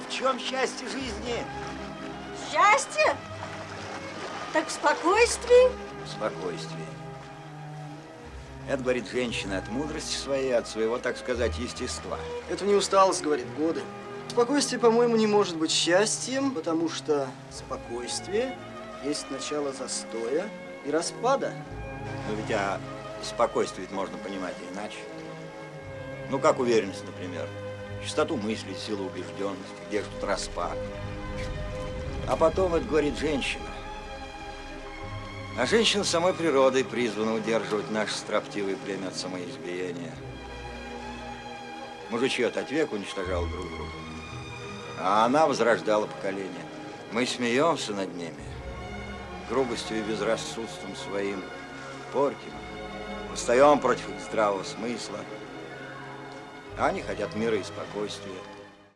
В чем счастье жизни? Счастье? Так в спокойствии? В спокойствии. Это, говорит женщина, от мудрости своей, от своего, так сказать, естества. Это не усталость, говорит, годы. Спокойствие, по-моему, не может быть счастьем, потому что спокойствие есть начало застоя и распада. Но ведь спокойствие можно понимать и иначе. Ну, как уверенность, например. Чистоту мыслей, силу убежденности, где же тут распад. А потом, это говорит женщина. А женщина самой природой призвана удерживать наше строптивое племя от самоизбиения. Мужичье от века уничтожало друг друга. А она возрождала поколение. Мы смеемся над ними, грубостью и безрассудством своим портим, восстаем против их здравого смысла. А они хотят мира и спокойствия.